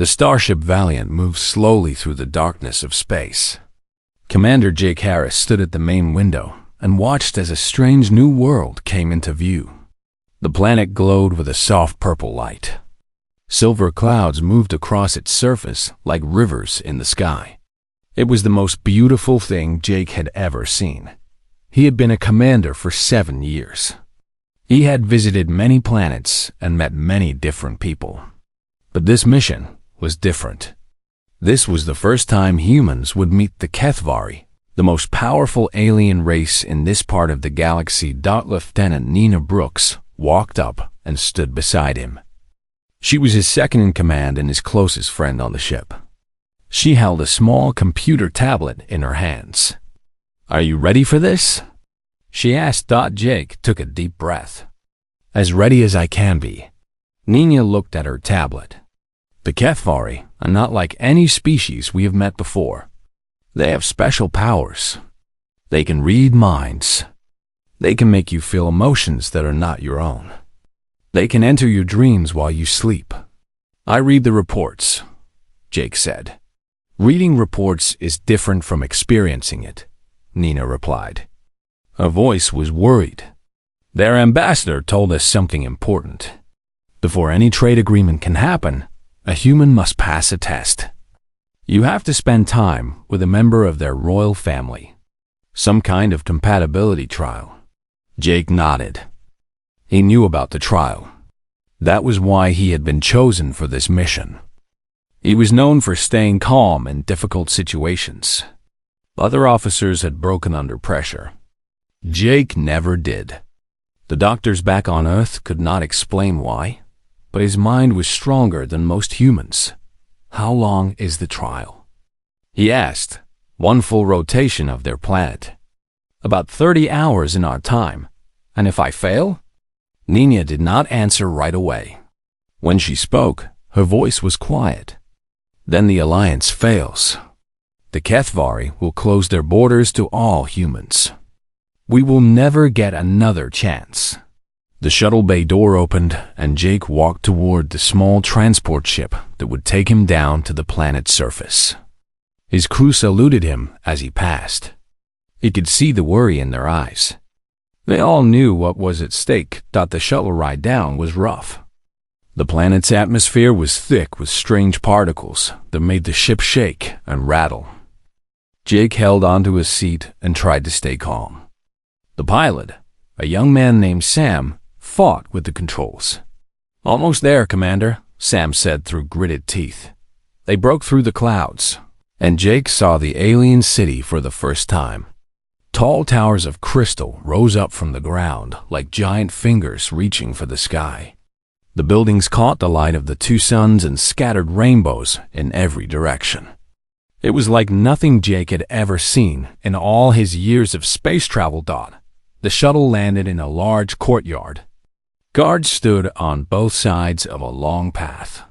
The starship Valiant moved slowly through the darkness of space. Commander Jake Harris stood at the main window and watched as a strange new world came into view. The planet glowed with a soft purple light. Silver clouds moved across its surface like rivers in the sky. It was the most beautiful thing Jake had ever seen. He had been a commander for 7 years. He had visited many planets and met many different people. But this mission was different. This was the first time humans would meet the HFY, the most powerful alien race in this part of the galaxy. Lieutenant Nina Brooks walked up and stood beside him. She was his second in command and his closest friend on the ship. She held a small computer tablet in her hands. "Are you ready for this?" she asked. Jake took a deep breath. "As ready as I can be." Nina looked at her tablet. "The HFY are not like any species we have met before. They have special powers. They can read minds. They can make you feel emotions that are not your own. They can enter your dreams while you sleep." "I read the reports," Jake said. "Reading reports is different from experiencing it," Nina replied. Her voice was worried. "Their ambassador told us something important. Before any trade agreement can happen, a human must pass a test. You have to spend time with a member of their royal family. Some kind of compatibility trial." Jake nodded. He knew about the trial. That was why he had been chosen for this mission. He was known for staying calm in difficult situations. Other officers had broken under pressure. Jake never did. The doctors back on Earth could not explain why, but his mind was stronger than most humans. "How long is the trial?" he asked. "One full rotation of their planet. About 30 hours in our time. And if I fail?" Nina did not answer right away. When she spoke, her voice was quiet. "Then the alliance fails. The HFY will close their borders to all humans. We will never get another chance." The shuttle bay door opened, and Jake walked toward the small transport ship that would take him down to the planet's surface. His crew saluted him as he passed. He could see the worry in their eyes. They all knew what was at stake. The shuttle ride down was rough. The planet's atmosphere was thick with strange particles that made the ship shake and rattle. Jake held onto his seat and tried to stay calm. The pilot, a young man named Sam, fought with the controls. "Almost there, Commander," Sam said through gritted teeth. They broke through the clouds, and Jake saw the alien city for the first time. Tall towers of crystal rose up from the ground like giant fingers reaching for the sky. The buildings caught the light of the two suns and scattered rainbows in every direction. It was like nothing Jake had ever seen in all his years of space travel. The shuttle landed in a large courtyard. Guards stood on both sides of a long path.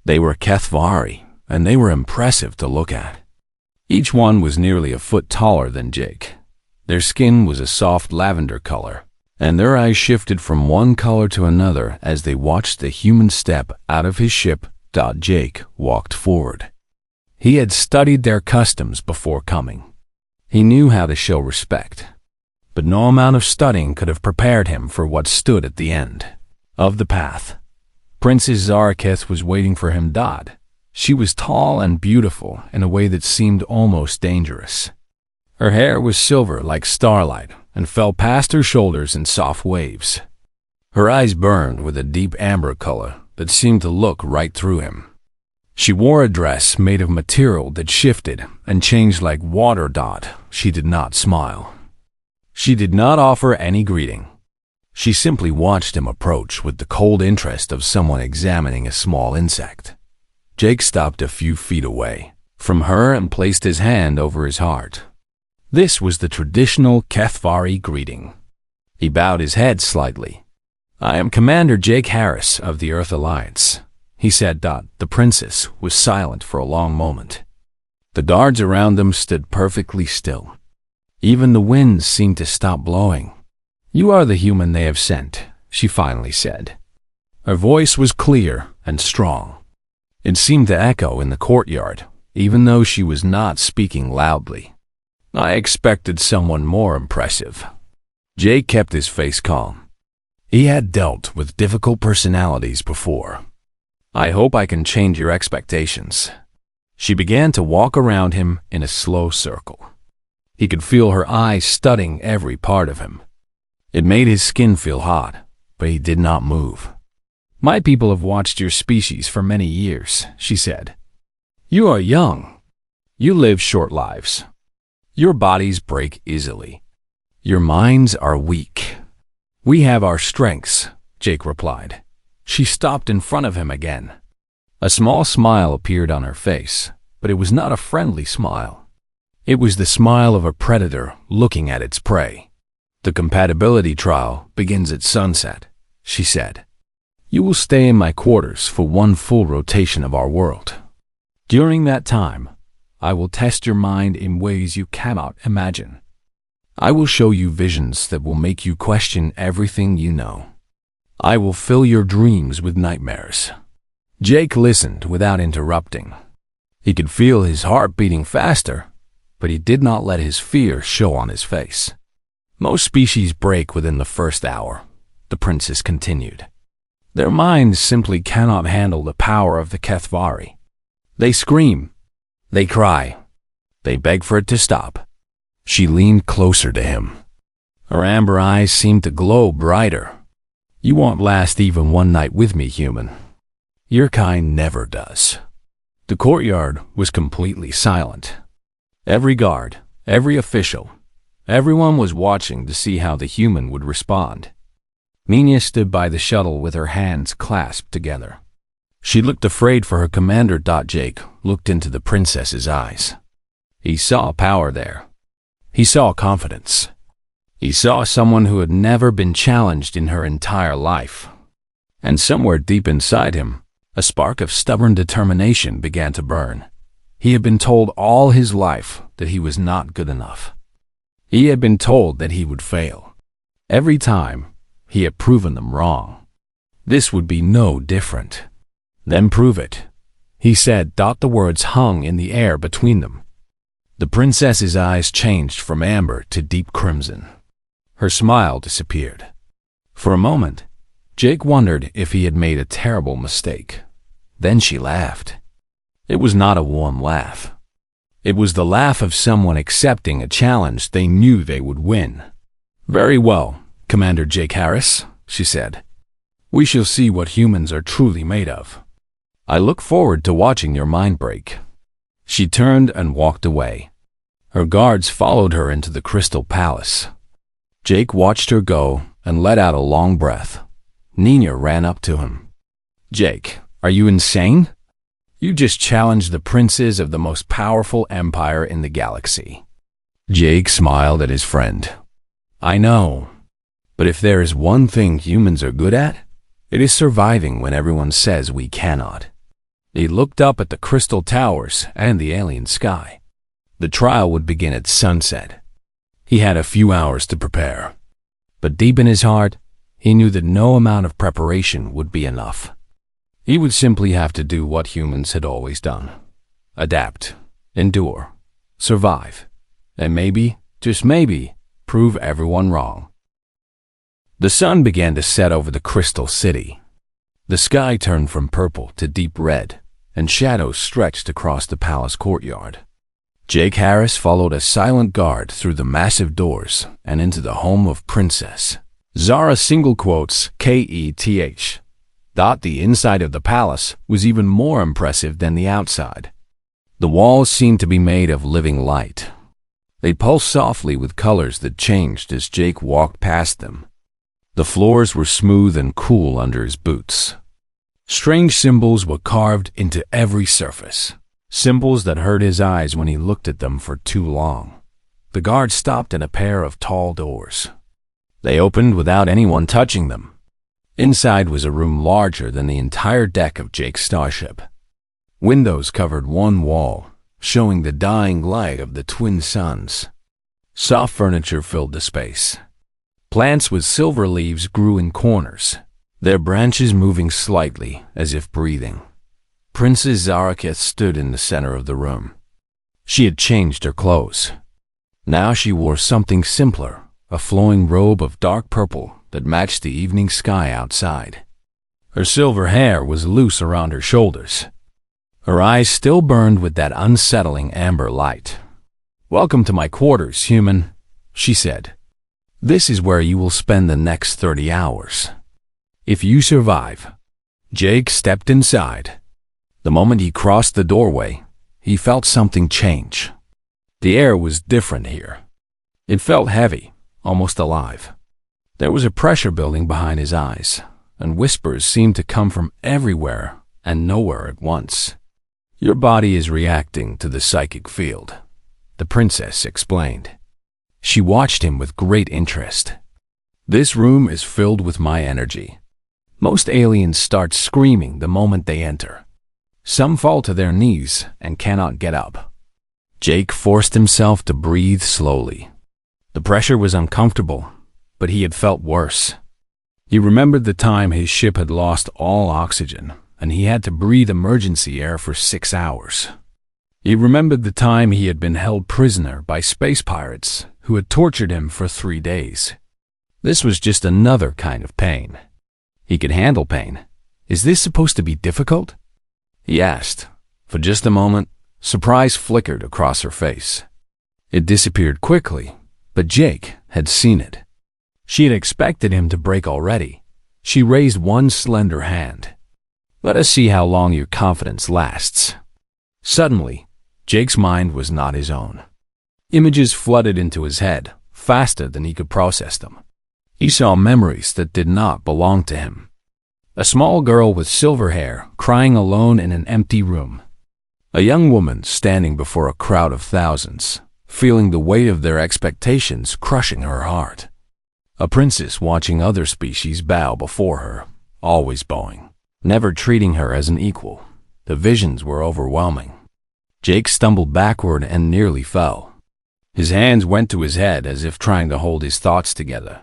They were HFY, and they were impressive to look at. Each one was nearly a foot taller than Jake. Their skin was a soft lavender color, and their eyes shifted from one color to another as they watched the human step out of his ship. Jake walked forward. He had studied their customs before coming. He knew how to show respect. But no amount of studying could have prepared him for what stood at the end of the path. Princess Zarakith was waiting for him. She was tall and beautiful in a way that seemed almost dangerous. Her hair was silver like starlight and fell past her shoulders in soft waves. Her eyes burned with a deep amber color that seemed to look right through him. She wore a dress made of material that shifted and changed like water. She did not smile. She did not offer any greeting. She simply watched him approach with the cold interest of someone examining a small insect. Jake stopped a few feet away from her and placed his hand over his heart. This was the traditional HFY greeting. He bowed his head slightly. "I am Commander Jake Harris of the Earth Alliance," he said. The princess was silent for a long moment. The guards around them stood perfectly still. Even the winds seemed to stop blowing. "You are the human they have sent," she finally said. Her voice was clear and strong. It seemed to echo in the courtyard, even though she was not speaking loudly. I expected someone more impressive. Jake kept his face calm. He had dealt with difficult personalities before. I hope I can change your expectations. She began to walk around him in a slow circle. He could feel her eyes studying every part of him. It made his skin feel hot, but he did not move. My people have watched your species for many years, she said. You are young. You live short lives. Your bodies break easily. Your minds are weak. We have our strengths, Jake replied. She stopped in front of him again. A small smile appeared on her face, but it was not a friendly smile. It was the smile of a predator looking at its prey. The compatibility trial begins at sunset, she said. You will stay in my quarters for one full rotation of our world. During that time, I will test your mind in ways you cannot imagine. I will show you visions that will make you question everything you know. I will fill your dreams with nightmares. Jake listened without interrupting. He could feel his heart beating faster, but he did not let his fear show on his face. Most species break within the first hour, the princess continued. Their minds simply cannot handle the power of the Kethvari. They scream. They cry. They beg for it to stop. She leaned closer to him. Her amber eyes seemed to glow brighter. You won't last even one night with me, human. Your kind never does. The courtyard was completely silent. Every guard, every official, everyone was watching to see how the human would respond. Nina stood by the shuttle with her hands clasped together. She looked afraid for her commander. Jake looked into the princess's eyes. He saw power there. He saw confidence. He saw someone who had never been challenged in her entire life. And somewhere deep inside him, a spark of stubborn determination began to burn. He had been told all his life that he was not good enough. He had been told that he would fail. Every time, he had proven them wrong. This would be no different. Then prove it, he said. The words hung in the air between them. The princess's eyes changed from amber to deep crimson. Her smile disappeared. For a moment, Jake wondered if he had made a terrible mistake. Then she laughed. It was not a warm laugh. It was the laugh of someone accepting a challenge they knew they would win. Very well, Commander Jake Harris, she said. We shall see what humans are truly made of. I look forward to watching your mind break. She turned and walked away. Her guards followed her into the Crystal Palace. Jake watched her go and let out a long breath. Nina ran up to him. Jake, are you insane? You just challenged the princes of the most powerful empire in the galaxy. Jake smiled at his friend. I know. But if there is one thing humans are good at, it is surviving when everyone says we cannot. He looked up at the crystal towers and the alien sky. The trial would begin at sunset. He had a few hours to prepare. But deep in his heart, he knew that no amount of preparation would be enough. He would simply have to do what humans had always done. Adapt, endure, survive, and maybe, just maybe, prove everyone wrong. The sun began to set over the Crystal City. The sky turned from purple to deep red, and shadows stretched across the palace courtyard. Jake Harris followed a silent guard through the massive doors and into the home of Princess Zara Keth. The inside of the palace was even more impressive than the outside. The walls seemed to be made of living light. They pulsed softly with colors that changed as Jake walked past them. The floors were smooth and cool under his boots. Strange symbols were carved into every surface, symbols that hurt his eyes when he looked at them for too long. The guard stopped at a pair of tall doors. They opened without anyone touching them. Inside was a room larger than the entire deck of Jake's starship. Windows covered one wall, showing the dying light of the twin suns. Soft furniture filled the space. Plants with silver leaves grew in corners, their branches moving slightly as if breathing. Princess Zarakith stood in the center of the room. She had changed her clothes. Now she wore something simpler, a flowing robe of dark purple that matched the evening sky outside. Her silver hair was loose around her shoulders. Her eyes still burned with that unsettling amber light. "Welcome to my quarters, human," she said. "This is where you will spend the next 30 hours. If you survive." Jake stepped inside. The moment he crossed the doorway, he felt something change. The air was different here. It felt heavy, almost alive. There was a pressure building behind his eyes, and whispers seemed to come from everywhere and nowhere at once. "Your body is reacting to the psychic field," the princess explained. She watched him with great interest. "This room is filled with my energy. Most aliens start screaming the moment they enter. Some fall to their knees and cannot get up." Jake forced himself to breathe slowly. The pressure was uncomfortable, but he had felt worse. He remembered the time his ship had lost all oxygen, and he had to breathe emergency air for 6 hours. He remembered the time he had been held prisoner by space pirates who had tortured him for 3 days. This was just another kind of pain. He could handle pain. "Is this supposed to be difficult?" he asked. For just a moment, surprise flickered across her face. It disappeared quickly, but Jake had seen it. She had expected him to break already. She raised one slender hand. "Let us see how long your confidence lasts." Suddenly, Jake's mind was not his own. Images flooded into his head, faster than he could process them. He saw memories that did not belong to him. A small girl with silver hair crying alone in an empty room. A young woman standing before a crowd of thousands, feeling the weight of their expectations crushing her heart. A princess watching other species bow before her, always bowing, never treating her as an equal. The visions were overwhelming. Jake stumbled backward and nearly fell. His hands went to his head as if trying to hold his thoughts together.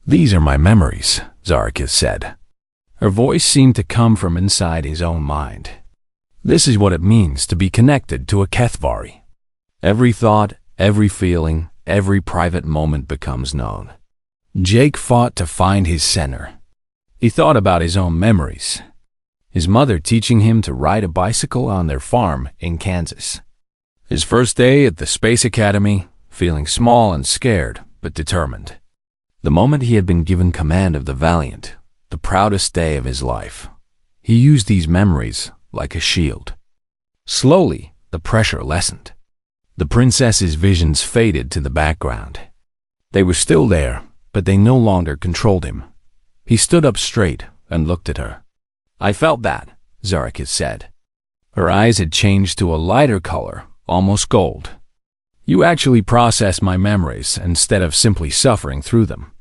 "These are my memories," Zarakith said. Her voice seemed to come from inside his own mind. "This is what it means to be connected to a Kethvari. Every thought, every feeling, every private moment becomes known." Jake fought to find his center. He thought about his own memories. His mother teaching him to ride a bicycle on their farm in Kansas. His first day at the Space Academy, feeling small and scared, but determined. The moment he had been given command of the Valiant, the proudest day of his life. He used these memories like a shield. Slowly, the pressure lessened. The princess's visions faded to the background. They were still there, but they no longer controlled him. He stood up straight and looked at her. "I felt that," Zarakith said. Her eyes had changed to a lighter color, almost gold. "You actually process my memories instead of simply suffering through them.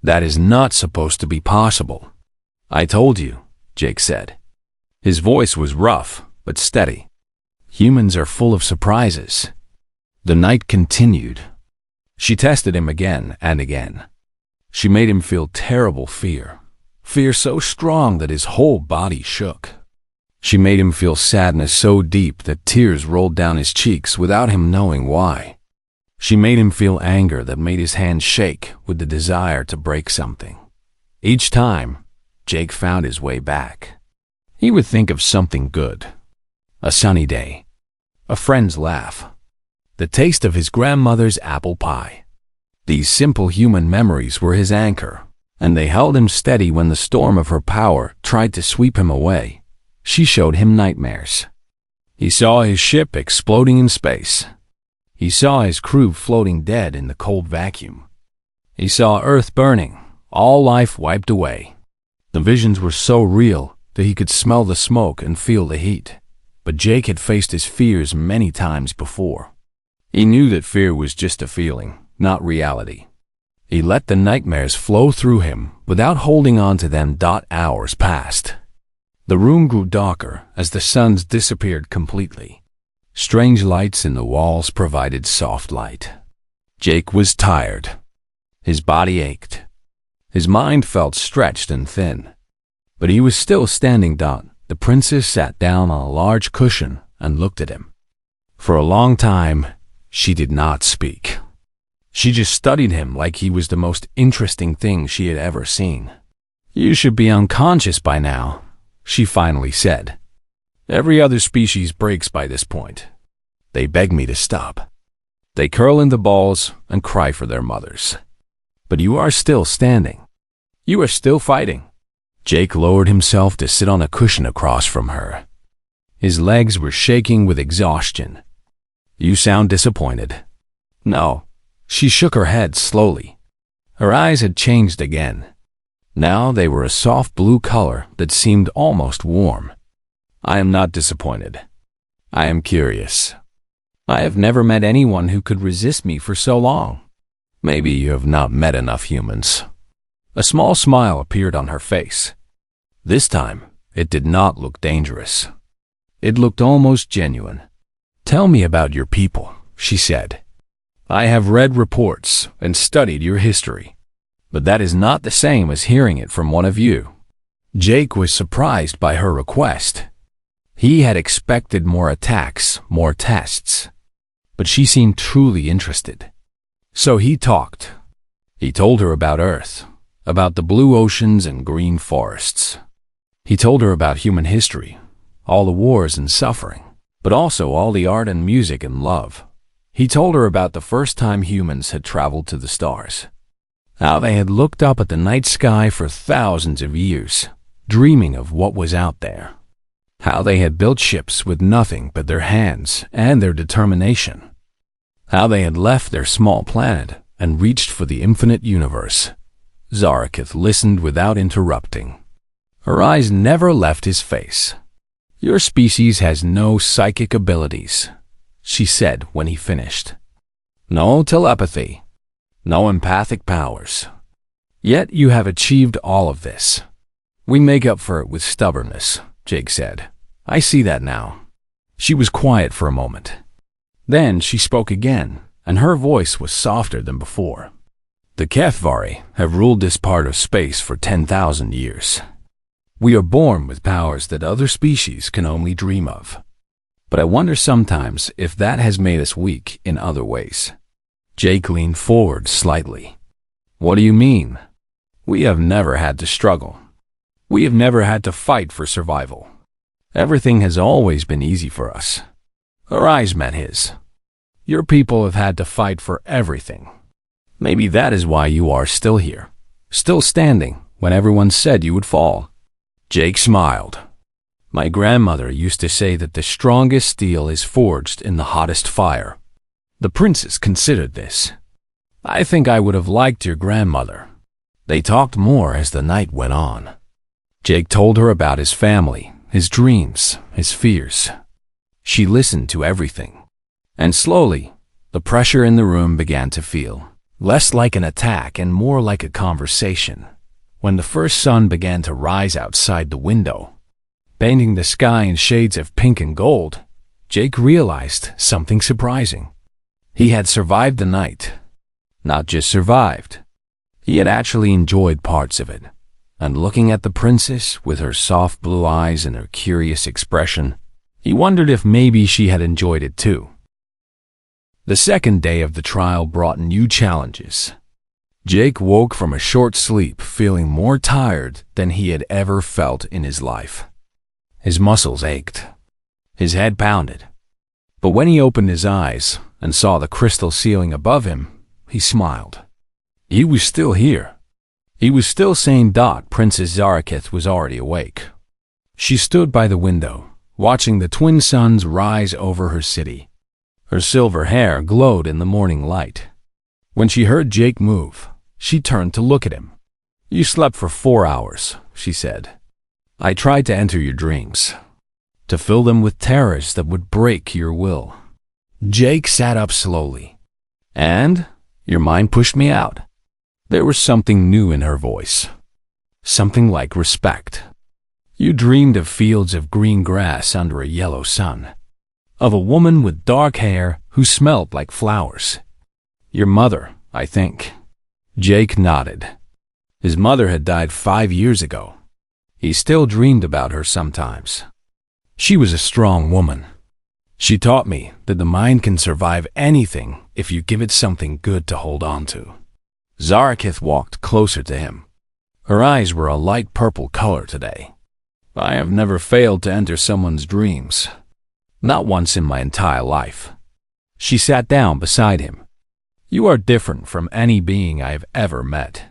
That is not supposed to be possible." "I told you," Jake said. His voice was rough, but steady. "Humans are full of surprises." The night continued. She tested him again and again. She made him feel terrible fear. Fear so strong that his whole body shook. She made him feel sadness so deep that tears rolled down his cheeks without him knowing why. She made him feel anger that made his hands shake with the desire to break something. Each time, Jake found his way back. He would think of something good. A sunny day. A friend's laugh. The taste of his grandmother's apple pie. These simple human memories were his anchor, and they held him steady when the storm of her power tried to sweep him away. She showed him nightmares. He saw his ship exploding in space. He saw his crew floating dead in the cold vacuum. He saw Earth burning, all life wiped away. The visions were so real that he could smell the smoke and feel the heat. But Jake had faced his fears many times before. He knew that fear was just a feeling, not reality. He let the nightmares flow through him without holding on to them. Hours passed. The room grew darker as the suns disappeared completely. Strange lights in the walls provided soft light. Jake was tired. His body ached. His mind felt stretched and thin. But he was still standing. The princess sat down on a large cushion and looked at him. For a long time, she did not speak. She just studied him like he was the most interesting thing she had ever seen. "You should be unconscious by now," she finally said. "Every other species breaks by this point. They beg me to stop. They curl into balls and cry for their mothers. But you are still standing. You are still fighting." Jake lowered himself to sit on a cushion across from her. His legs were shaking with exhaustion. "You sound disappointed." "No." She shook her head slowly. Her eyes had changed again. Now they were a soft blue color that seemed almost warm. "I am not disappointed. I am curious. I have never met anyone who could resist me for so long. Maybe you have not met enough humans." A small smile appeared on her face. This time, it did not look dangerous. It looked almost genuine. "Tell me about your people," she said. "I have read reports and studied your history, but that is not the same as hearing it from one of you." Jake was surprised by her request. He had expected more attacks, more tests, but she seemed truly interested. So he talked. He told her about Earth, about the blue oceans and green forests. He told her about human history, all the wars and suffering, but also all the art and music and love. He told her about the first time humans had traveled to the stars, how they had looked up at the night sky for thousands of years, dreaming of what was out there, how they had built ships with nothing but their hands and their determination, how they had left their small planet and reached for the infinite universe. Zaraketh listened without interrupting. Her eyes never left his face. "Your species has no psychic abilities," she said when he finished. "No telepathy, no empathic powers. Yet you have achieved all of this." "We make up for it with stubbornness," Jake said. "I see that now." She was quiet for a moment. Then she spoke again, and her voice was softer than before. "The HFY have ruled this part of space for 10,000 years. We are born with powers that other species can only dream of. But I wonder sometimes if that has made us weak in other ways." Jake leaned forward slightly. "What do you mean?" "We have never had to struggle. We have never had to fight for survival. Everything has always been easy for us." Her eyes met his. "Your people have had to fight for everything. Maybe that is why you are still here, still standing when everyone said you would fall." Jake smiled. "My grandmother used to say that the strongest steel is forged in the hottest fire." The princess considered this. "I think I would have liked your grandmother." They talked more as the night went on. Jake told her about his family, his dreams, his fears. She listened to everything. And slowly, the pressure in the room began to feel less like an attack and more like a conversation. When the first sun began to rise outside the window, painting the sky in shades of pink and gold, Jake realized something surprising. He had survived the night. Not just survived. He had actually enjoyed parts of it. And looking at the princess with her soft blue eyes and her curious expression, he wondered if maybe she had enjoyed it too. The second day of the trial brought new challenges. Jake woke from a short sleep feeling more tired than he had ever felt in his life. His muscles ached. His head pounded. But when he opened his eyes and saw the crystal ceiling above him, he smiled. He was still here. He was still saying Princess Zaraketh was already awake. She stood by the window, watching the twin suns rise over her city. Her silver hair glowed in the morning light. When she heard Jake move, she turned to look at him. "You slept for 4 hours," she said. "I tried to enter your dreams, to fill them with terrors that would break your will." Jake sat up slowly. "And your mind pushed me out." There was something new in her voice, something like respect. "You dreamed of fields of green grass under a yellow sun, of a woman with dark hair who smelled like flowers. Your mother, I think." Jake nodded. His mother had died 5 years ago. He still dreamed about her sometimes. She was a strong woman. She taught me that the mind can survive anything if you give it something good to hold on to. Zarakith walked closer to him. Her eyes were a light purple color today. I have never failed to enter someone's dreams. Not once in my entire life. She sat down beside him. You are different from any being I have ever met.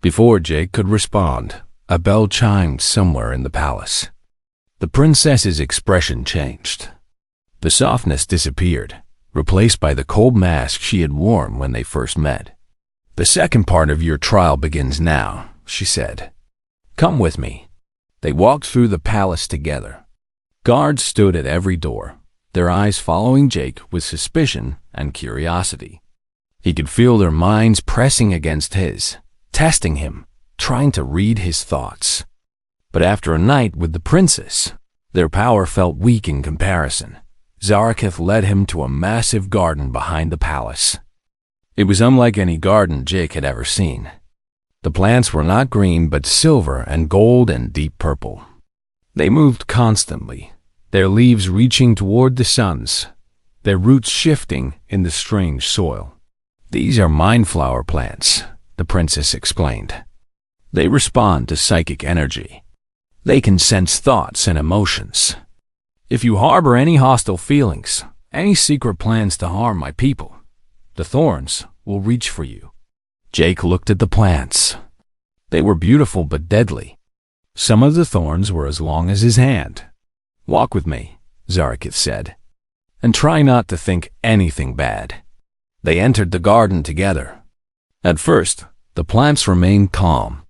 Before Jake could respond, a bell chimed somewhere in the palace. The princess's expression changed. The softness disappeared, replaced by the cold mask she had worn when they first met. The second part of your trial begins now, she said. Come with me. They walked through the palace together. Guards stood at every door, their eyes following Jake with suspicion and curiosity. He could feel their minds pressing against his, testing him, trying to read his thoughts. But after a night with the princess, their power felt weak in comparison. Zarakith led him to a massive garden behind the palace. It was unlike any garden Jake had ever seen. The plants were not green but silver and gold and deep purple. They moved constantly, their leaves reaching toward the sun's, their roots shifting in the strange soil. These are mind flower plants, the princess explained. They respond to psychic energy. They can sense thoughts and emotions. If you harbor any hostile feelings, any secret plans to harm my people, the thorns will reach for you. Jake looked at the plants. They were beautiful but deadly. Some of the thorns were as long as his hand. Walk with me, Zarakith said, and try not to think anything bad. They entered the garden together. At first, the plants remained calm.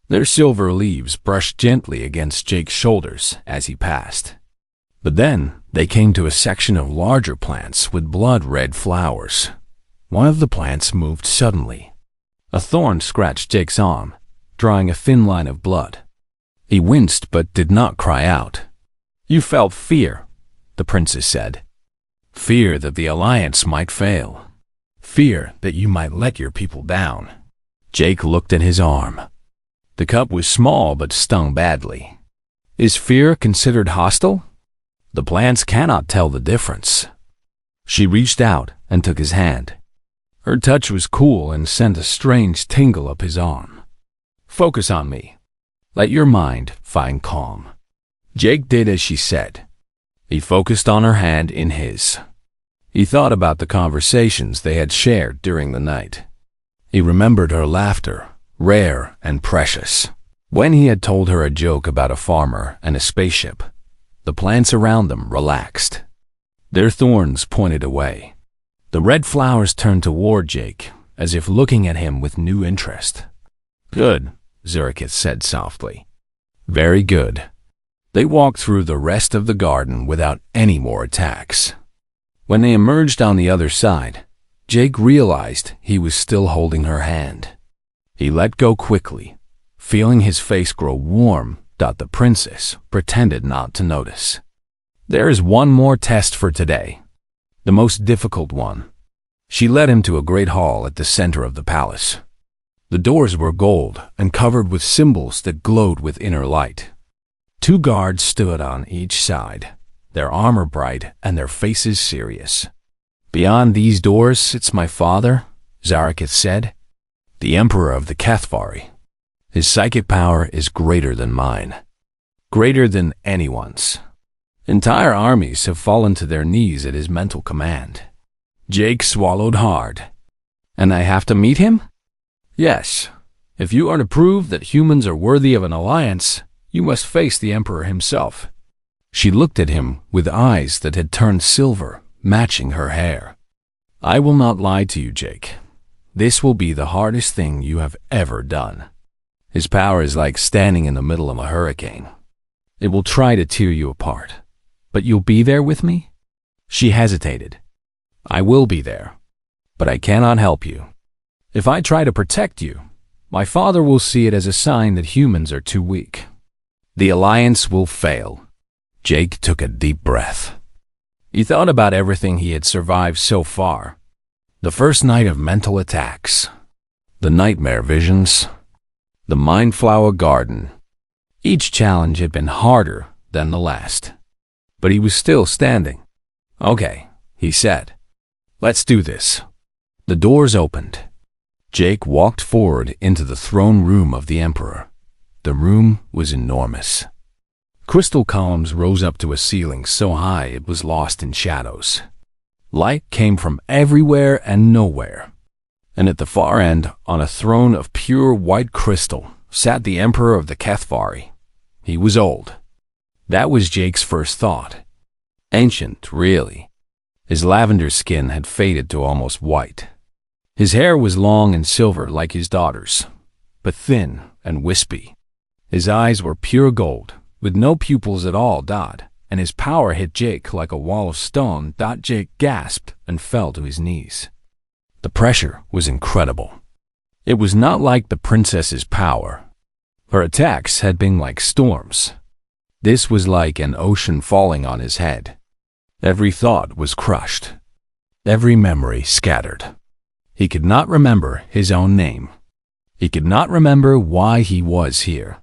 Their silver leaves brushed gently against Jake's shoulders as he passed. But then they came to a section of larger plants with blood-red flowers. One of the plants moved suddenly. A thorn scratched Jake's arm, drawing a thin line of blood. He winced but did not cry out. You felt fear, the princess said. Fear that the alliance might fail. Fear that you might let your people down. Jake looked at his arm. The cut was small but stung badly. Is fear considered hostile? The plants cannot tell the difference. She reached out and took his hand. Her touch was cool and sent a strange tingle up his arm. Focus on me. Let your mind find calm. Jake did as she said. He focused on her hand in his. He thought about the conversations they had shared during the night. He remembered her laughter, rare and precious. When he had told her a joke about a farmer and a spaceship, the plants around them relaxed. Their thorns pointed away. The red flowers turned toward Jake, as if looking at him with new interest. Good, Zarakith said softly. Very good. They walked through the rest of the garden without any more attacks. When they emerged on the other side, Jake realized he was still holding her hand. He let go quickly, feeling his face grow warm. The princess pretended not to notice. There is one more test for today, the most difficult one. She led him to a great hall at the center of the palace. The doors were gold and covered with symbols that glowed with inner light. 2 guards stood on each side, their armor bright and their faces serious. Beyond these doors sits my father, Zarakith said, the emperor of the Cathvari. His psychic power is greater than mine, greater than anyone's. Entire armies have fallen to their knees at his mental command. Jake swallowed hard. And I have to meet him? Yes. If you are to prove that humans are worthy of an alliance, you must face the emperor himself. She looked at him with eyes that had turned silver, matching her hair. I will not lie to you, Jake. This will be the hardest thing you have ever done. His power is like standing in the middle of a hurricane. It will try to tear you apart. But you'll be there with me? She hesitated. I will be there, but I cannot help you. If I try to protect you, my father will see it as a sign that humans are too weak. The alliance will fail. Jake took a deep breath. He thought about everything he had survived so far. The first night of mental attacks, the nightmare visions, the Mindflower Garden, Each challenge had been harder than the last. But he was still standing. "Okay," he said. "Let's do this." The doors opened. Jake walked forward into the throne room of the Emperor. The room was enormous. Crystal columns rose up to a ceiling so high it was lost in shadows. Light came from everywhere and nowhere. And at the far end, on a throne of pure white crystal, sat the Emperor of the HFY. He was old. That was Jake's first thought. Ancient, really. His lavender skin had faded to almost white. His hair was long and silver like his daughter's, but thin and wispy. His eyes were pure gold, with no pupils at all. And his power hit Jake like a wall of stone. Jake gasped and fell to his knees. The pressure was incredible. It was not like the princess's power. Her attacks had been like storms. This was like an ocean falling on his head. Every thought was crushed. Every memory scattered. He could not remember his own name. He could not remember why he was here.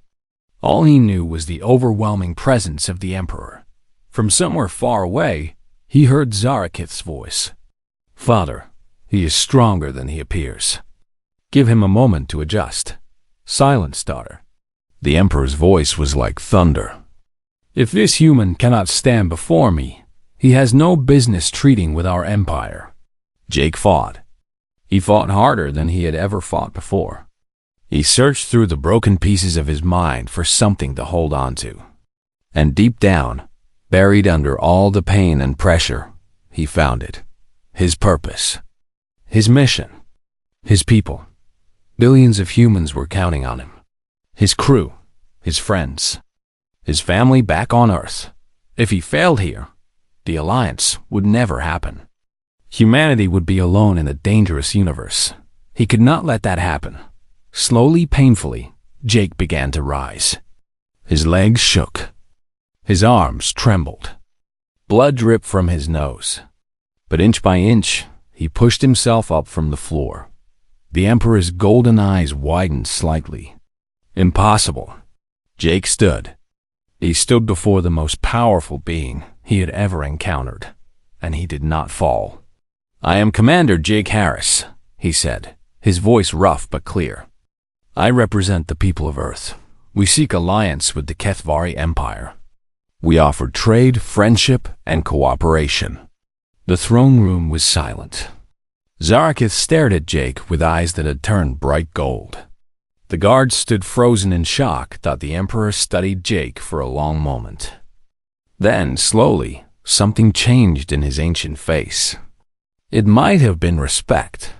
All he knew was the overwhelming presence of the Emperor. From somewhere far away, he heard Zarakith's voice. "Father, he is stronger than he appears. Give him a moment to adjust. Silence, daughter." The Emperor's voice was like thunder. "If this human cannot stand before me, he has no business treating with our empire." Jake fought. He fought harder than he had ever fought before. He searched through the broken pieces of his mind for something to hold on to. And deep down, buried under all the pain and pressure, he found it. His purpose. His mission. His people. Billions of humans were counting on him. His crew. His friends. His family back on Earth. If he failed here, the alliance would never happen. Humanity would be alone in a dangerous universe. He could not let that happen. Slowly, painfully, Jake began to rise. His legs shook. His arms trembled. Blood dripped from his nose. But inch by inch, he pushed himself up from the floor. The Emperor's golden eyes widened slightly. Impossible. Jake stood. He stood before the most powerful being he had ever encountered, and he did not fall. "I am Commander Jake Harris," he said, his voice rough but clear. "I represent the people of Earth. We seek alliance with the HFY Empire. We offer trade, friendship, and cooperation." The throne room was silent. Zarakith stared at Jake with eyes that had turned bright gold. The guards stood frozen in shock. The Emperor studied Jake for a long moment. Then, slowly, something changed in his ancient face. It might have been respect.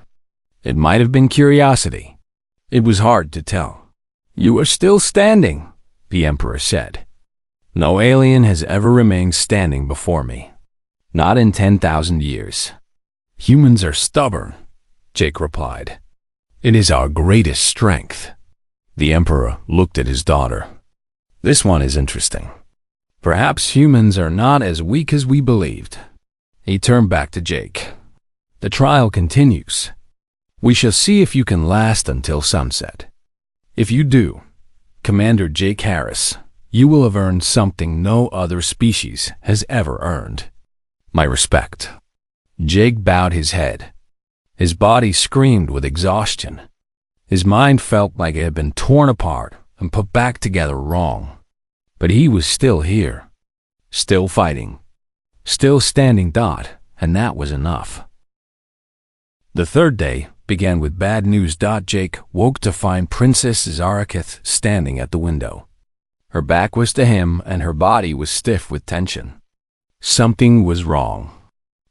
It might have been curiosity. It was hard to tell. "You are still standing," the Emperor said. "No alien has ever remained standing before me. Not in 10,000 years. Humans are stubborn," Jake replied. "It is our greatest strength." The Emperor looked at his daughter. "This one is interesting. Perhaps humans are not as weak as we believed." He turned back to Jake. "The trial continues. We shall see if you can last until sunset. If you do, Commander Jake Harris, you will have earned something no other species has ever earned. My respect." Jake bowed his head. His body screamed with exhaustion. His mind felt like it had been torn apart and put back together wrong. But he was still here. Still fighting. Still standing. And that was enough. The third day began with bad news. Jake woke to find Princess Zarakith standing at the window. Her back was to him and her body was stiff with tension. Something was wrong.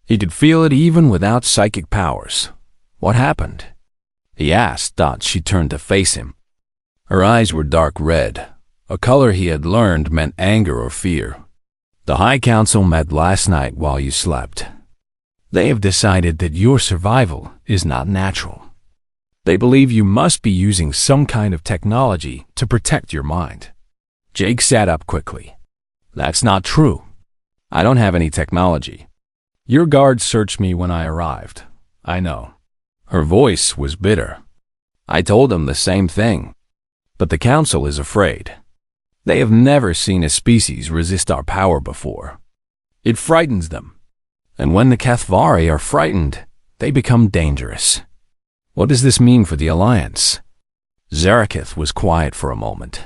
He could feel it even without psychic powers. What happened? He asked. She turned to face him. Her eyes were dark red, a color he had learned meant anger or fear. "The High Council met last night while you slept. They have decided that your survival is not natural. They believe you must be using some kind of technology to protect your mind." Jake sat up quickly. "That's not true. I don't have any technology. Your guards searched me when I arrived. I know." Her voice was bitter. "I told them the same thing. But the council is afraid. They have never seen a species resist our power before. It frightens them. And when the HFY are frightened, they become dangerous. What does this mean for the Alliance? Zaraketh was quiet for a moment.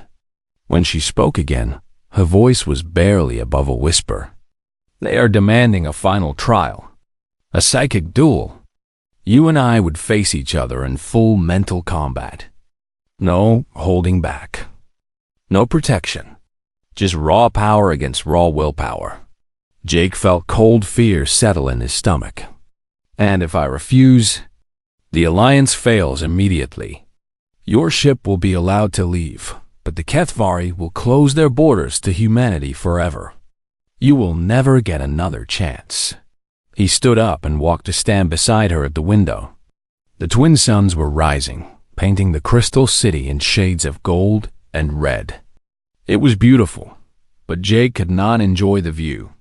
When she spoke again, her voice was barely above a whisper. They are demanding a final trial. A psychic duel. You and I would face each other in full mental combat. No holding back. No protection. Just raw power against raw willpower. Jake felt cold fear settle in his stomach. And if I refuse, the Alliance fails immediately. Your ship will be allowed to leave, but the HFY will close their borders to humanity forever. You will never get another chance. He stood up and walked to stand beside her at the window. The twin suns were rising, painting the crystal city in shades of gold and red. It was beautiful, but Jake could not enjoy the view.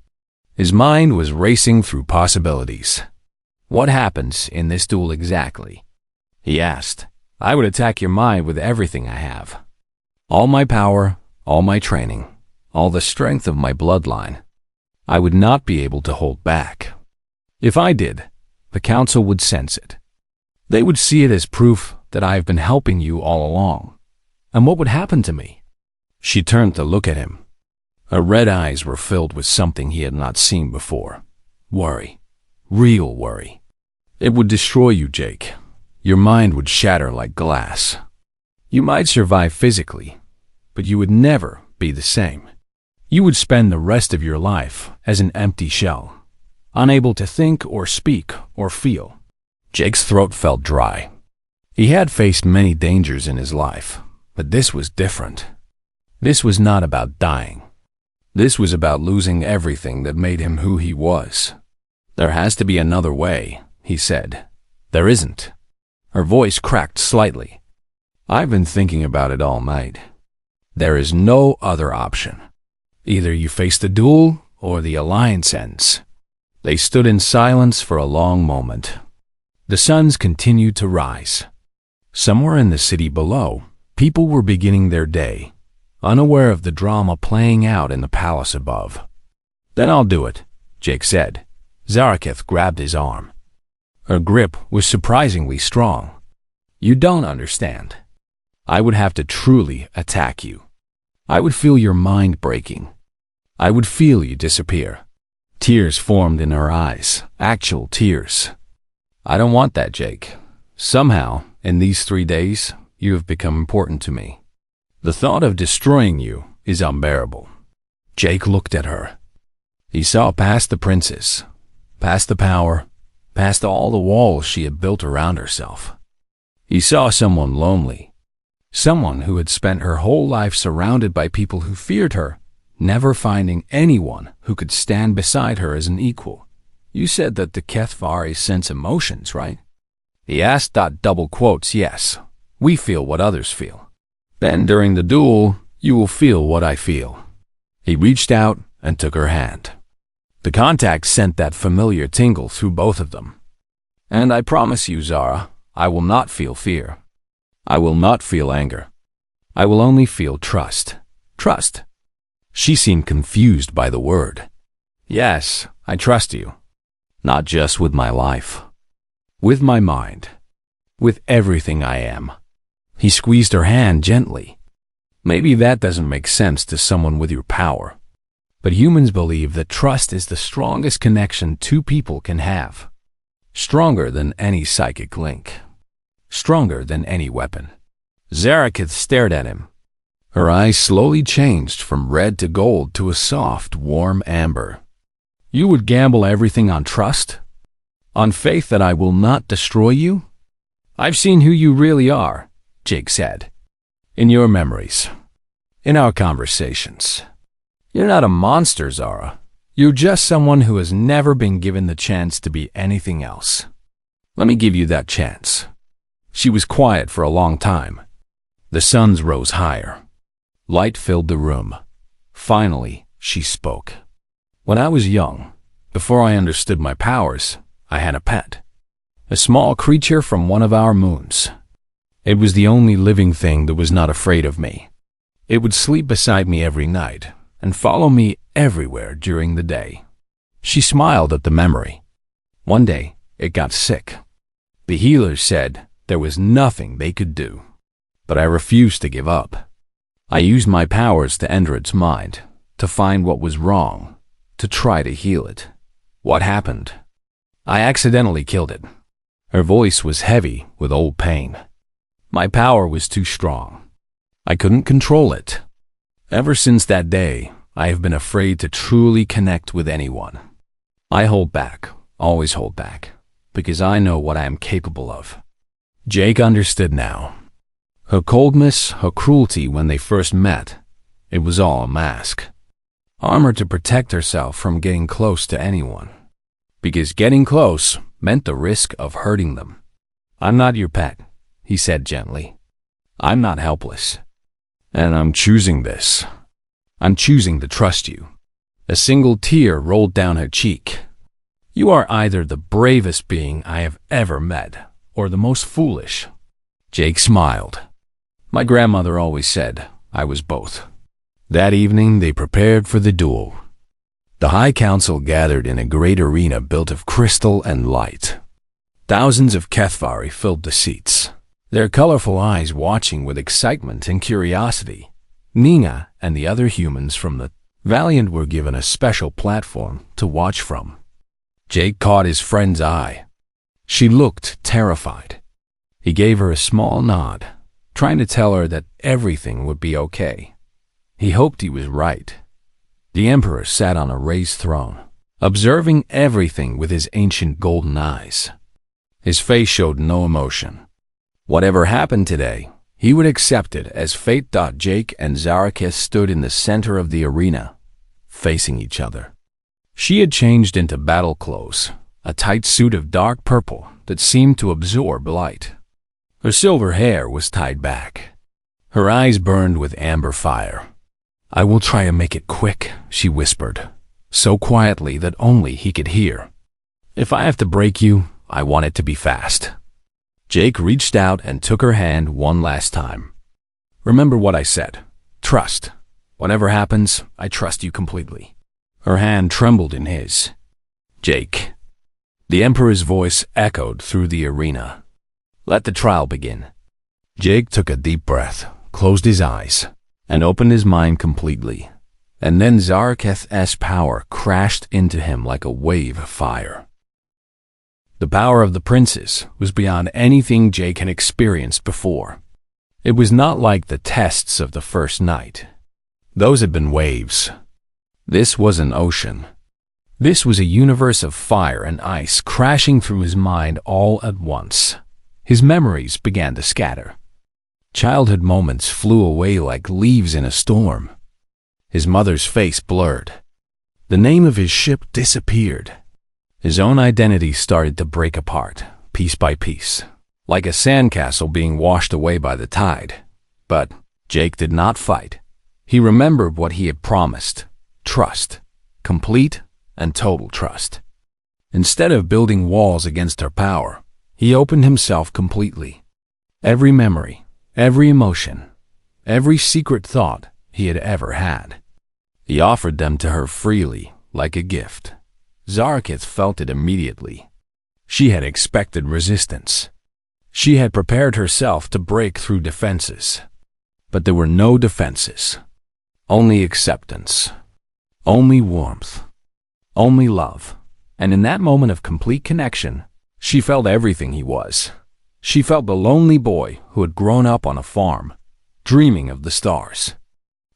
His mind was racing through possibilities. What happens in this duel exactly? He asked. I would attack your mind with everything I have. All my power, all my training, all the strength of my bloodline. I would not be able to hold back. If I did, the Council would sense it. They would see it as proof that I have been helping you all along. And what would happen to me? She turned to look at him. Her red eyes were filled with something he had not seen before. Worry. Real worry. It would destroy you, Jake. Your mind would shatter like glass. You might survive physically, but you would never be the same. You would spend the rest of your life as an empty shell, unable to think or speak or feel. Jake's throat felt dry. He had faced many dangers in his life, but this was different. This was not about dying. This was about losing everything that made him who he was. There has to be another way, he said. There isn't. Her voice cracked slightly. I've been thinking about it all night. There is no other option. Either you face the duel or the Alliance ends. They stood in silence for a long moment. The suns continued to rise. Somewhere in the city below, people were beginning their day, unaware of the drama playing out in the palace above. Then I'll do it, Jake said. Zaraketh grabbed his arm. Her grip was surprisingly strong. You don't understand. I would have to truly attack you. I would feel your mind breaking. I would feel you disappear. Tears formed in her eyes, actual tears. I don't want that, Jake. Somehow, in these 3 days, you have become important to me. The thought of destroying you is unbearable. Jake looked at her. He saw past the princess, past the power, past all the walls she had built around herself. He saw someone lonely, someone who had spent her whole life surrounded by people who feared her, never finding anyone who could stand beside her as an equal. You said that the HFY sense emotions, right? He asked. Double quotes, yes. We feel what others feel. Then during the duel, you will feel what I feel. He reached out and took her hand. The contact sent that familiar tingle through both of them. And I promise you, Zara, I will not feel fear. I will not feel anger. I will only feel trust. Trust. She seemed confused by the word. Yes, I trust you. Not just with my life. With my mind. With everything I am. He squeezed her hand gently. Maybe that doesn't make sense to someone with your power. But humans believe that trust is the strongest connection two people can have. Stronger than any psychic link. Stronger than any weapon. Zaraketh stared at him. Her eyes slowly changed from red to gold to a soft, warm amber. You would gamble everything on trust? On faith that I will not destroy you? I've seen who you really are, Jake said. In your memories. In our conversations. You're not a monster, Zara. You're just someone who has never been given the chance to be anything else. Let me give you that chance. She was quiet for a long time. The suns rose higher. Light filled the room. Finally, she spoke. When I was young, before I understood my powers, I had a pet. A small creature from one of our moons. It was the only living thing that was not afraid of me. It would sleep beside me every night and follow me everywhere during the day. She smiled at the memory. One day, it got sick. The healers said there was nothing they could do, but I refused to give up. I used my powers to enter its mind, to find what was wrong, to try to heal it. What happened? I accidentally killed it. Her voice was heavy with old pain. My power was too strong. I couldn't control it. Ever since that day, I have been afraid to truly connect with anyone. I hold back, always hold back, because I know what I am capable of. Jake understood now. Her coldness, her cruelty when they first met, it was all a mask. Armor to protect herself from getting close to anyone. Because getting close meant the risk of hurting them. I'm not your pet, he said gently. I'm not helpless. And I'm choosing this. I'm choosing to trust you. A single tear rolled down her cheek. You are either the bravest being I have ever met, or the most foolish. Jake smiled. My grandmother always said I was both. That evening they prepared for the duel. The High Council gathered in a great arena built of crystal and light. Thousands of HFY filled the seats, their colorful eyes watching with excitement and curiosity. Nina and the other humans from the Valiant were given a special platform to watch from. Jake caught his friend's eye. She looked terrified. He gave her a small nod, trying to tell her that everything would be okay. He hoped he was right. The Emperor sat on a raised throne, observing everything with his ancient golden eyes. His face showed no emotion. Whatever happened today, he would accept it as fate. Jake and Zarakis stood in the center of the arena, facing each other. She had changed into battle clothes, a tight suit of dark purple that seemed to absorb light. Her silver hair was tied back. Her eyes burned with amber fire. I will try and make it quick, she whispered, so quietly that only he could hear. If I have to break you, I want it to be fast. Jake reached out and took her hand one last time. Remember what I said. Trust. Whatever happens, I trust you completely. Her hand trembled in his. Jake. The Emperor's voice echoed through the arena. Let the trial begin. Jake took a deep breath, closed his eyes, and opened his mind completely. And then Zaraketh's power crashed into him like a wave of fire. The power of the princess was beyond anything Jake had experienced before. It was not like the tests of the first night. Those had been waves. This was an ocean. This was a universe of fire and ice crashing through his mind all at once. His memories began to scatter. Childhood moments flew away like leaves in a storm. His mother's face blurred. The name of his ship disappeared. His own identity started to break apart, piece by piece, like a sandcastle being washed away by the tide. But Jake did not fight. He remembered what he had promised. Trust. Complete and total trust. Instead of building walls against her power, he opened himself completely. Every memory, every emotion, every secret thought he had ever had. He offered them to her freely, like a gift. Zarakith felt it immediately. She had expected resistance. She had prepared herself to break through defenses. But there were no defenses. Only acceptance. Only warmth. Only love. And in that moment of complete connection, she felt everything he was. She felt the lonely boy who had grown up on a farm, dreaming of the stars.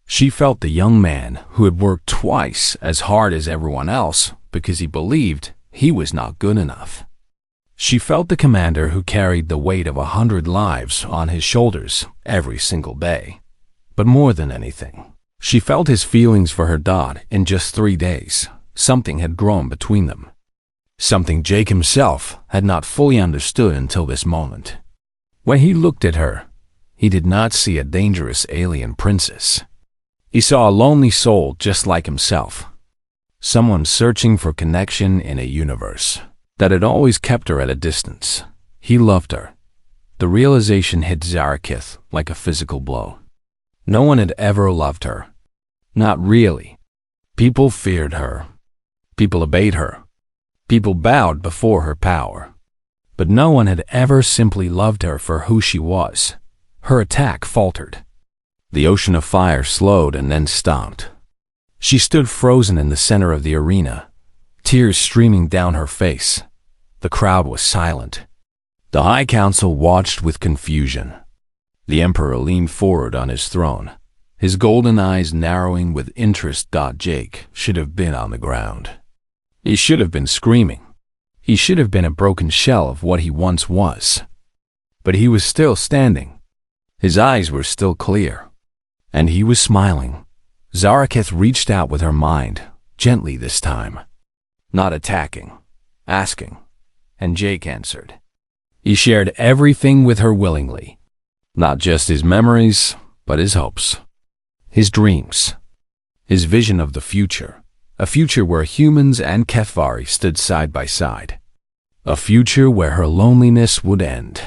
She felt the young man who had worked twice as hard as everyone else because he believed he was not good enough. She felt the commander who carried the weight of 100 lives on his shoulders every single day. But more than anything, she felt his feelings for her dad in just 3 days. Something had grown between them. Something Jake himself had not fully understood until this moment. When he looked at her, he did not see a dangerous alien princess. He saw a lonely soul just like himself. Someone searching for connection in a universe that had always kept her at a distance. He loved her. The realization hit Zarakith like a physical blow. No one had ever loved her. Not really. People feared her. People obeyed her. People bowed before her power. But no one had ever simply loved her for who she was. Her attack faltered. The ocean of fire slowed and then stopped. She stood frozen in the center of the arena, tears streaming down her face. The crowd was silent. The High Council watched with confusion. The Emperor leaned forward on his throne, his golden eyes narrowing with interest. Jake should have been on the ground. He should have been screaming. He should have been a broken shell of what he once was. But he was still standing. His eyes were still clear. And he was smiling. Zaraketh reached out with her mind, gently this time. Not attacking, asking. And Jake answered. He shared everything with her willingly. Not just his memories, but his hopes. His dreams. His vision of the future. A future where humans and Kethvari stood side by side. A future where her loneliness would end.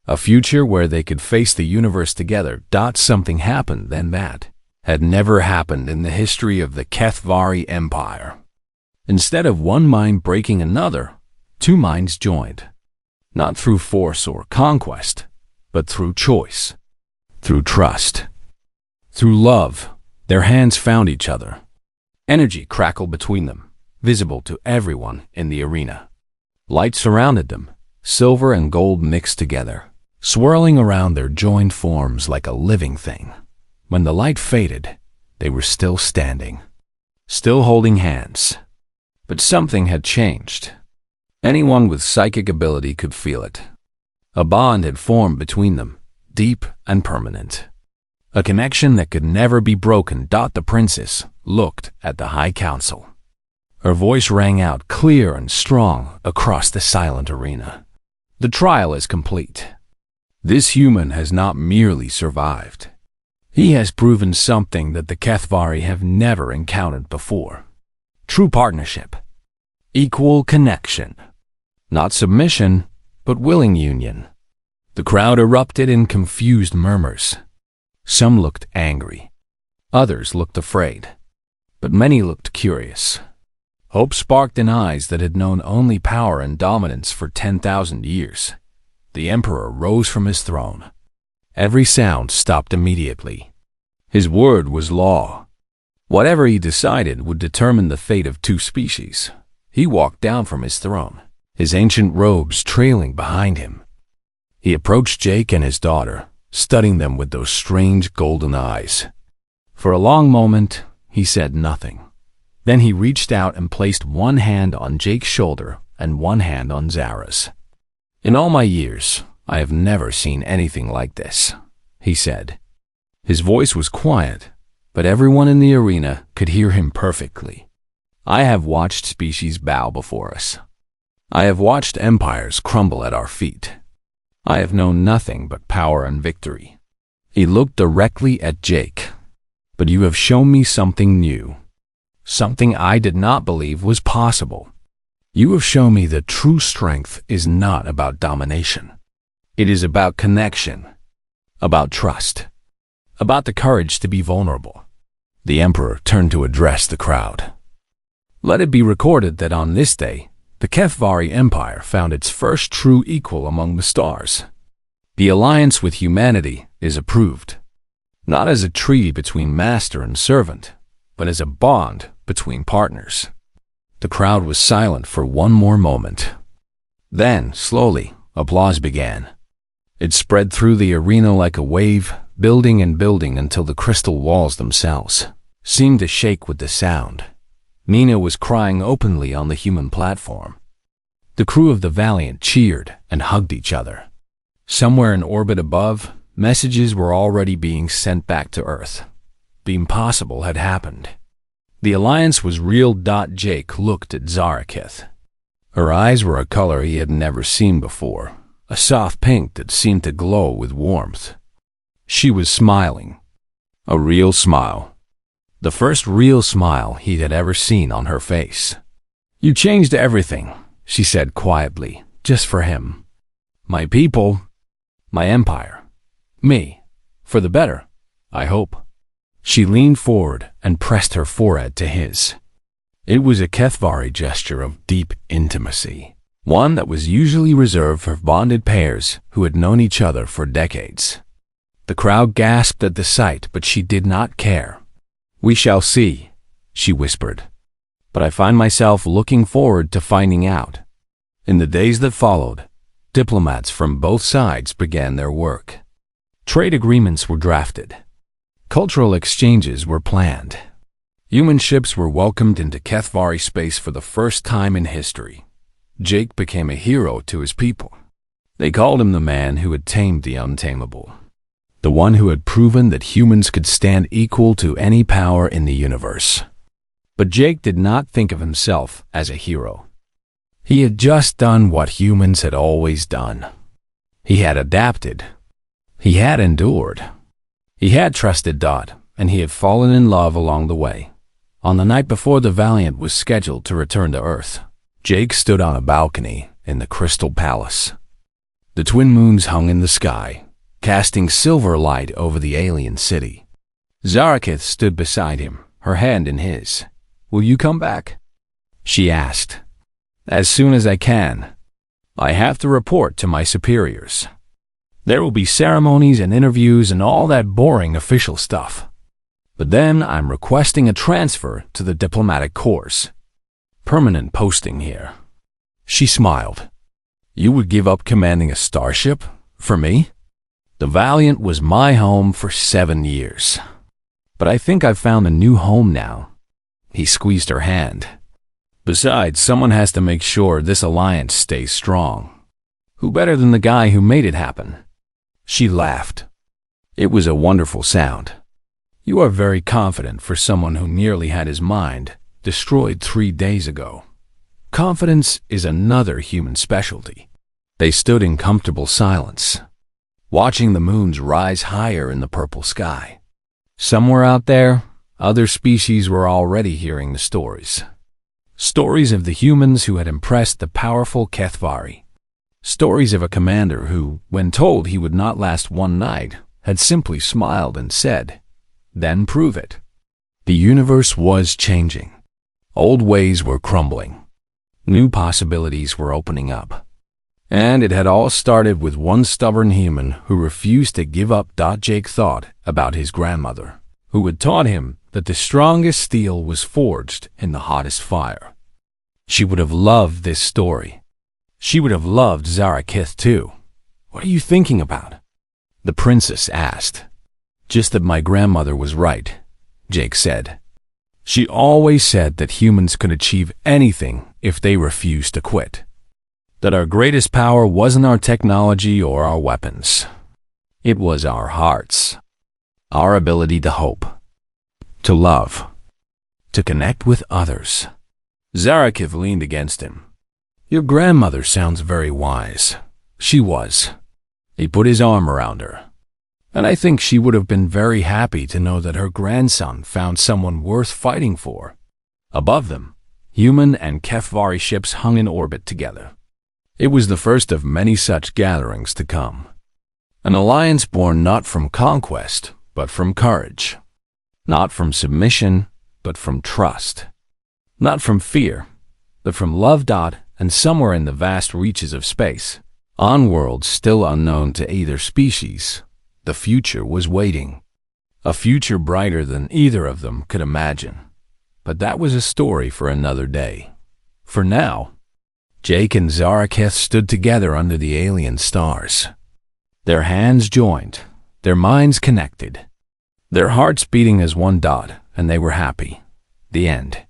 A future where they could face the universe together. Something happened then that had never happened in the history of the Kethvari Empire. Instead of one mind breaking another, two minds joined. Not through force or conquest, but through choice. Through trust. Through love, their hands found each other. Energy crackled between them, visible to everyone in the arena. Light surrounded them, silver and gold mixed together, swirling around their joined forms like a living thing. When the light faded, they were still standing, still holding hands. But something had changed. Anyone with psychic ability could feel it. A bond had formed between them, deep and permanent. A connection that could never be broken. The princess looked at the High Council. Her voice rang out clear and strong across the silent arena. The trial is complete. This human has not merely survived. He has proven something that the Kethvari have never encountered before. True partnership. Equal connection. Not submission, but willing union. The crowd erupted in confused murmurs. Some looked angry. Others looked afraid. But many looked curious. Hope sparked in eyes that had known only power and dominance for 10,000 years. The Emperor rose from his throne. Every sound stopped immediately. His word was law. Whatever he decided would determine the fate of two species. He walked down from his throne, his ancient robes trailing behind him. He approached Jake and his daughter, studying them with those strange golden eyes. For a long moment, he said nothing. Then he reached out and placed one hand on Jake's shoulder and one hand on Zara's. In all my years, I have never seen anything like this, he said. His voice was quiet, but everyone in the arena could hear him perfectly. I have watched species bow before us. I have watched empires crumble at our feet. I have known nothing but power and victory. He looked directly at Jake. But you have shown me something new. Something I did not believe was possible. You have shown me that true strength is not about domination. It is about connection, about trust, about the courage to be vulnerable. The Emperor turned to address the crowd. Let it be recorded that on this day, the Kethvari Empire found its first true equal among the stars. The alliance with humanity is approved, not as a treaty between master and servant, but as a bond between partners. The crowd was silent for one more moment. Then, slowly, applause began. It spread through the arena like a wave, building and building until the crystal walls themselves seemed to shake with the sound. Nina was crying openly on the human platform. The crew of the Valiant cheered and hugged each other. Somewhere in orbit above, messages were already being sent back to Earth. The impossible had happened. The alliance was real. Jake looked at Zaraketh. Her eyes were a color he had never seen before, a soft pink that seemed to glow with warmth. She was smiling. A real smile. The first real smile he had ever seen on her face. You changed everything, she said quietly, just for him. My people, my empire, me, for the better. I hope." She leaned forward and pressed her forehead to his. It was a HFY gesture of deep intimacy, one that was usually reserved for bonded pairs who had known each other for decades. The crowd gasped at the sight, but she did not care. "We shall see," she whispered. "But I find myself looking forward to finding out." In the days that followed, diplomats from both sides began their work. Trade agreements were drafted. Cultural exchanges were planned. Human ships were welcomed into HFY space for the first time in history. Jake became a hero to his people. They called him the man who had tamed the untamable, the one who had proven that humans could stand equal to any power in the universe. But Jake did not think of himself as a hero. He had just done what humans had always done. He had adapted. He had endured. He had trusted Dot, and he had fallen in love along the way. On the night before the Valiant was scheduled to return to Earth, Jake stood on a balcony in the Crystal Palace. The twin moons hung in the sky, casting silver light over the alien city. Zarakith stood beside him, her hand in his. "Will you come back?" she asked. "As soon as I can. I have to report to my superiors. There will be ceremonies and interviews and all that boring official stuff. But then I'm requesting a transfer to the diplomatic corps. Permanent posting here." She smiled. "You would give up commanding a starship? For me? The Valiant was my home for 7 years. But I think I've found a new home now." He squeezed her hand. "Besides, someone has to make sure this alliance stays strong. Who better than the guy who made it happen?" She laughed. It was a wonderful sound. "You are very confident for someone who nearly had his mind destroyed 3 days ago." Confidence is another human specialty. They stood in comfortable silence, watching the moons rise higher in the purple sky. Somewhere out there, other species were already hearing the stories. Stories of the humans who had impressed the powerful HFY. Stories of a commander who, when told he would not last one night, had simply smiled and said, "Then prove it." The universe was changing. Old ways were crumbling. New possibilities were opening up. And it had all started with one stubborn human who refused to give up. Jake thought about his grandmother, who had taught him that the strongest steel was forged in the hottest fire. She would have loved this story. She would have loved Zarakith too. "What are you thinking about?" the princess asked. "Just that my grandmother was right," Jake said. "She always said that humans could achieve anything if they refused to quit. That our greatest power wasn't our technology or our weapons. It was our hearts, our ability to hope, to love, to connect with others." Zarakith leaned against him. "Your grandmother sounds very wise." She was. He put his arm around her. "And I think she would have been very happy to know that her grandson found someone worth fighting for." Above them, human and HFY ships hung in orbit together. It was the first of many such gatherings to come. An alliance born not from conquest, but from courage. Not from submission, but from trust. Not from fear, but from love. And somewhere in the vast reaches of space, on worlds still unknown to either species, the future was waiting. A future brighter than either of them could imagine. But that was a story for another day. For now, Jake and Zarakith stood together under the alien stars. Their hands joined, their minds connected, their hearts beating as one. And they were happy. The end.